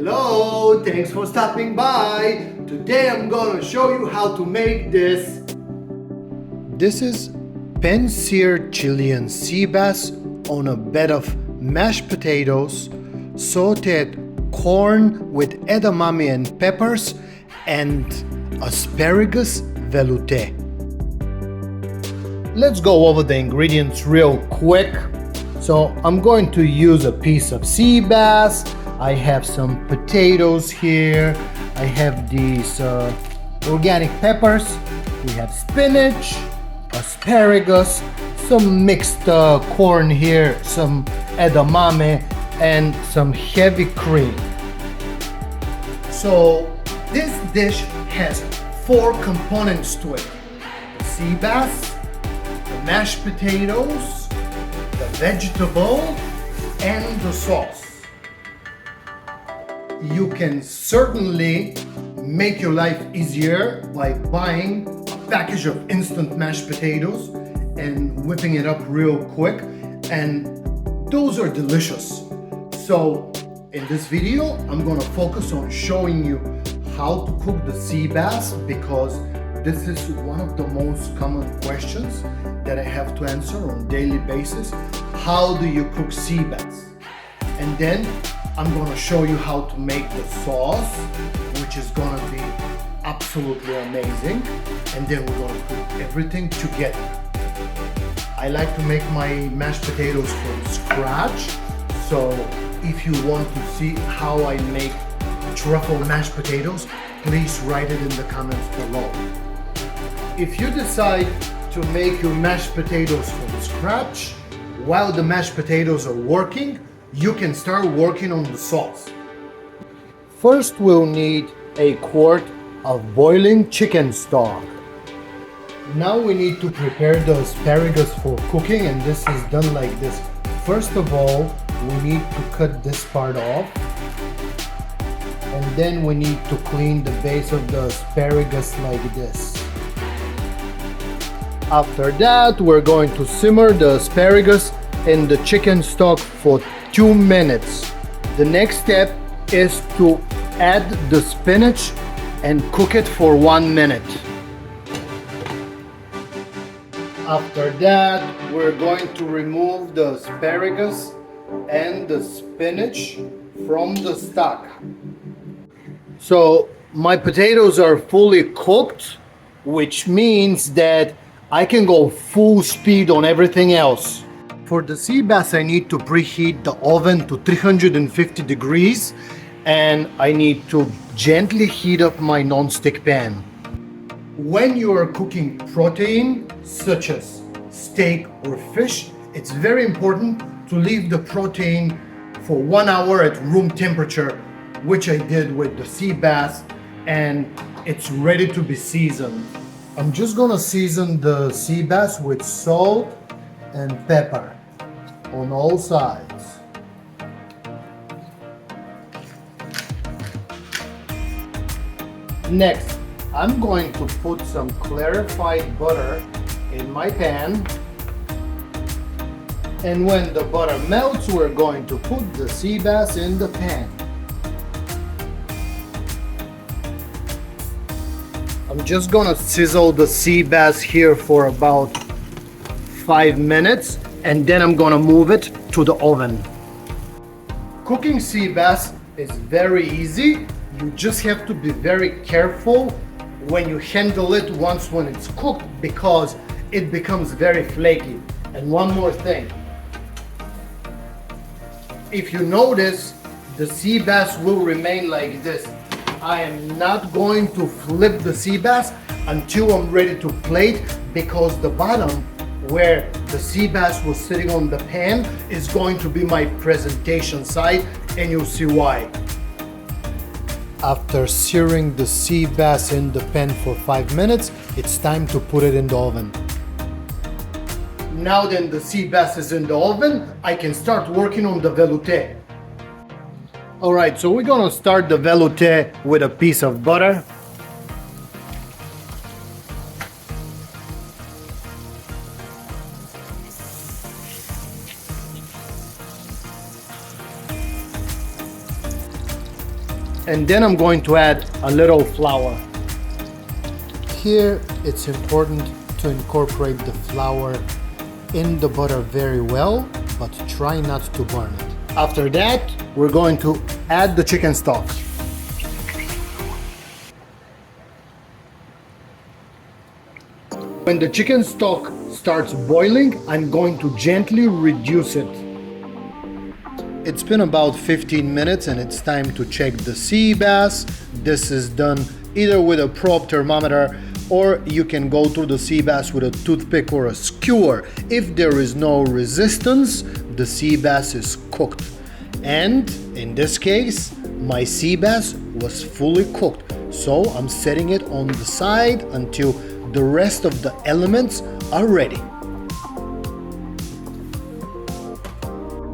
Hello, thanks for stopping by. Today I'm gonna show you how to make this. This is pan-seared Chilean sea bass on a bed of mashed potatoes, sautéed corn with edamame and peppers, and asparagus velouté. Let's go over the ingredients real quick. So I'm going to use a piece of sea bass. I have some potatoes here. I have these organic peppers. We have spinach, asparagus, some mixed corn here, some edamame, and some heavy cream. So this dish has 4 components to it: the sea bass, the mashed potatoes, the vegetable, and the sauce. You can certainly make your life easier by buying a package of instant mashed potatoes and whipping it up real quick, and those are delicious. So in this video, I'm gonna focus on showing you how to cook the sea bass, because this is one of the most common questions that I have to answer on a daily basis. How do you cook sea bass? And then I'm gonna show you how to make the sauce, which is gonna be absolutely amazing. And then we're gonna put everything together. I like to make my mashed potatoes from scratch. So if you want to see how I make truffle mashed potatoes, please write it in the comments below. If you decide to make your mashed potatoes from scratch, while the mashed potatoes are working, you can start working on the sauce. First, we'll need a quart of boiling chicken stock. Now we need to prepare the asparagus for cooking, and this is done like this. First of all, we need to cut this part off, and then we need to clean the base of the asparagus like this. After that, we're going to simmer the asparagus in the chicken stock for 2 minutes. The next step is to add the spinach and cook it for 1 minute. After that, we're going to remove the asparagus and the spinach from the stock. So my potatoes are fully cooked, which means that I can go full speed on everything else. For the sea bass, I need to preheat the oven to 350 degrees, and I need to gently heat up my non-stick pan. When you are cooking protein, such as steak or fish, it's very important to leave the protein for 1 hour at room temperature, which I did with the sea bass, and it's ready to be seasoned. I'm just gonna season the sea bass with salt and pepper on all sides. Next, I'm going to put some clarified butter in my pan, and when the butter melts, we're going to put the sea bass in the pan. I'm just gonna sizzle the sea bass here for about 5 minutes, and then I'm gonna move it to the oven. Cooking sea bass is very easy. You just have to be very careful when you handle it when it's cooked, because it becomes very flaky. And one more thing, if you notice, the sea bass will remain like this. I am not going to flip the sea bass until I'm ready to plate, because the bottom where the sea bass was sitting on the pan is going to be my presentation side, and you'll see why. After searing the sea bass in the pan for 5 minutes, it's time to put it in the oven. Now that the sea bass is in the oven, I can start working on the velouté. Alright, so we're gonna start the velouté with a piece of butter. And then I'm going to add a little flour. Here it's important to incorporate the flour in the butter very well, but try not to burn it. After that, we're going to add the chicken stock. When the chicken stock starts boiling, I'm going to gently reduce it. It's been about 15 minutes and it's time to check the sea bass. This is done either with a probe thermometer, or you can go through the sea bass with a toothpick or a skewer. If there is no resistance, the sea bass is cooked. And in this case, my sea bass was fully cooked. So I'm setting it on the side until the rest of the elements are ready.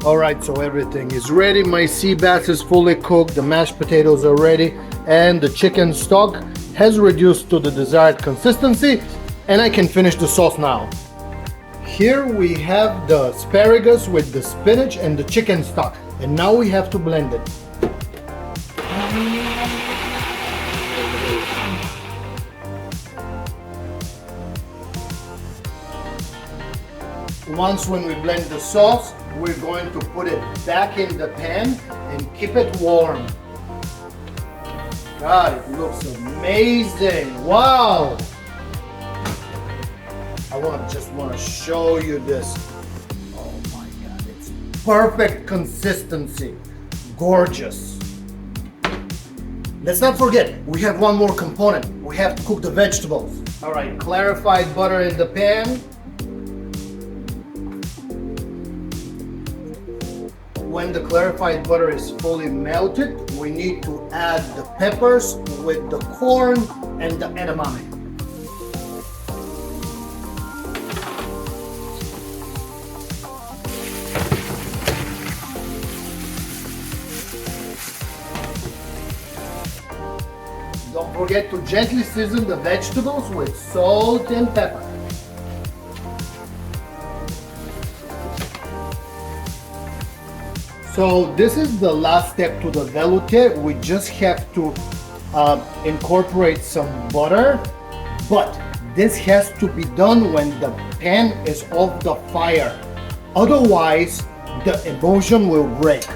Alright, so everything is ready. My sea bass is fully cooked, the mashed potatoes are ready, and the chicken stock has reduced to the desired consistency, and I can finish the sauce now. Here we have the asparagus with the spinach and the chicken stock, and now we have to blend it. Once when we blend the sauce, we're going to put it back in the pan and keep it warm. God, it looks amazing. Wow! I just want to show you this. Oh my God, it's perfect consistency. Gorgeous. Let's not forget, we have one more component. We have to cook the vegetables. All right, clarified butter in the pan. When the clarified butter is fully melted, we need to add the peppers with the corn and the edamame. Don't forget to gently season the vegetables with salt and pepper. So this is the last step to the velouté. We just have to incorporate some butter, but this has to be done when the pan is off the fire. Otherwise, the emulsion will break.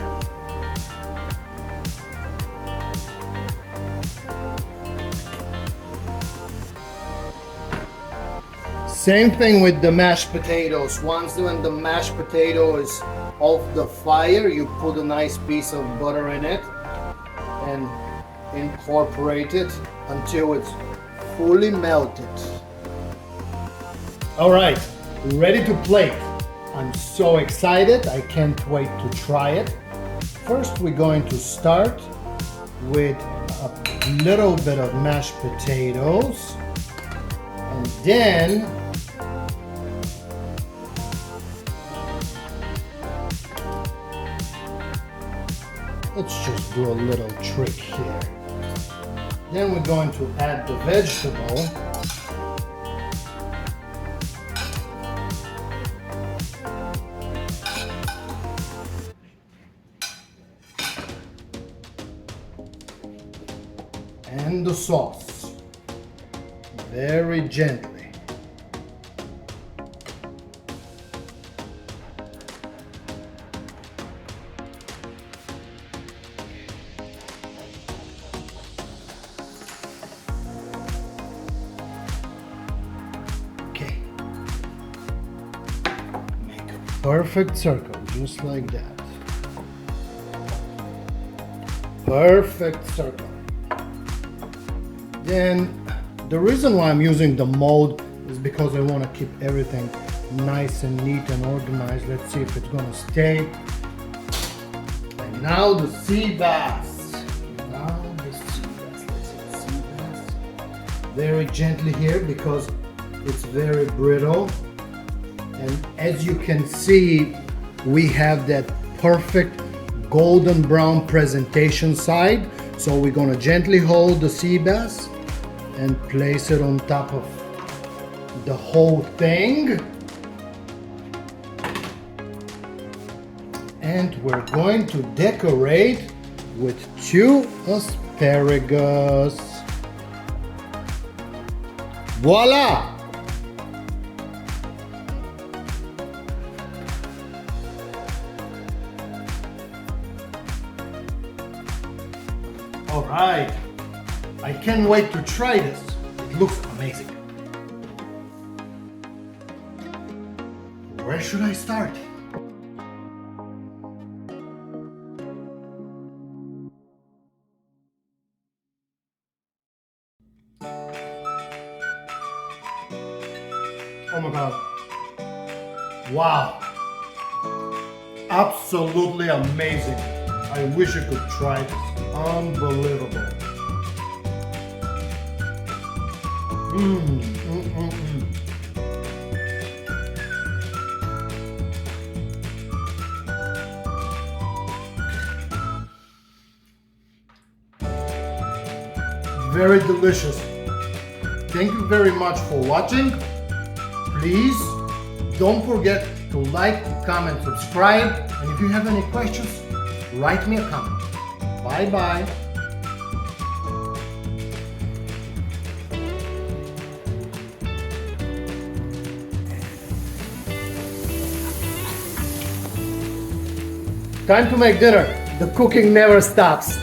Same thing with the mashed potatoes. Once when the mashed potato is off the fire, you put a nice piece of butter in it and incorporate it until it's fully melted. All right, ready to plate. I'm so excited. I can't wait to try it. First, we're going to start with a little bit of mashed potatoes, and then let's just do a little trick here. Then we're going to add the vegetable. And the sauce. Very gently. Perfect circle, just like that. Perfect circle. Then the reason why I'm using the mold is because I want to keep everything nice and neat and organized. Let's see if it's going to stay. And now the sea bass. Now the sea bass. Let's see the sea bass. Very gently here because it's very brittle. And as you can see, we have that perfect golden brown presentation side. So we're gonna gently hold the sea bass and place it on top of the whole thing. And we're going to decorate with 2 asparagus. Voila! All right, I can't wait to try this. It looks amazing. Where should I start? Oh my God. Wow. Absolutely amazing. I wish I could try this. Unbelievable. Very delicious. Thank you very much for watching. Please don't forget to like, comment, subscribe, and if you have any questions, write me a comment. Bye bye. Time to make dinner. The cooking never stops.